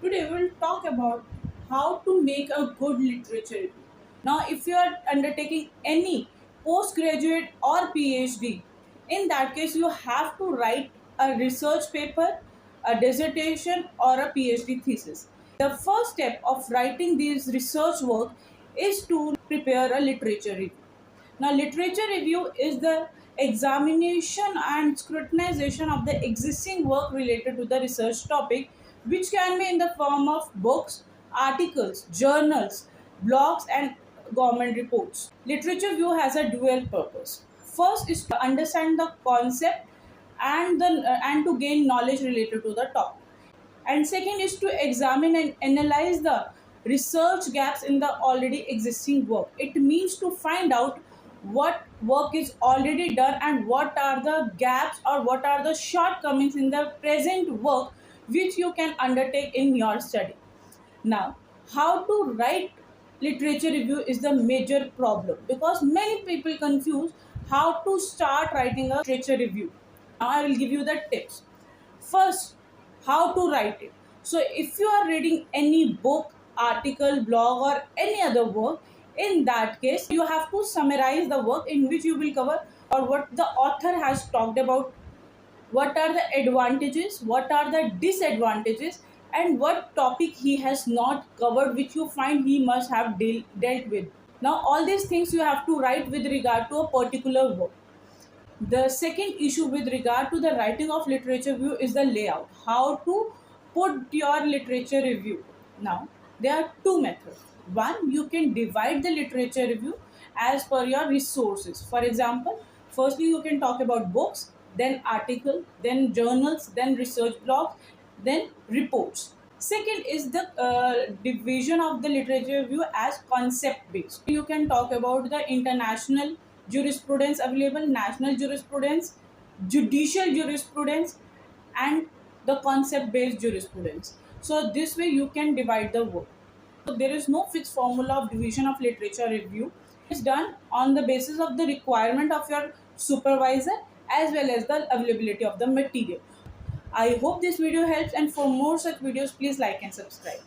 Today we'll talk about how to make a good literature review. Now, if you are undertaking any postgraduate or PhD, in that case you have to write a research paper, a dissertation, or a PhD thesis. The first step of writing these research work is to prepare a literature review. Now, literature review is the examination and scrutinization of the existing work related to the research topic, which can be in the form of books, articles, journals, blogs, and government reports. Literature review has a dual purpose. First is to understand the concept and to gain knowledge related to the topic, and second is to examine and analyze the research gaps in the already existing work. It means to find out what work is already done and what are the gaps or what are the shortcomings in the present work which you can undertake in your study. Now, how to write literature review is the major problem because many people confuse how to start writing a literature review. Now, I will give you the tips. First, how to write it. So, if you are reading any book, article, blog, or any other work, in that case, you have to summarize the work in which you will cover or what the author has talked about, what are the advantages, what are the disadvantages, and what topic he has not covered which you find he must have dealt with. Now, all these things you have to write with regard to a particular work. The second issue with regard to the writing of literature review is the layout. How to put your literature review. Now, there are two methods. One, you can divide the literature review as per your resources. For example, firstly, you can talk about books, then article, then journals, then research blogs, then reports. Second is the division of the literature review as concept based. You can talk about the international jurisprudence available, national jurisprudence, judicial jurisprudence, and the concept based jurisprudence. So, this way you can divide the work. So, there is no fixed formula of division of literature review. It's done on the basis of the requirement of your supervisor as well as the availability of the material. I hope this video helps, and for more such videos, please like and subscribe.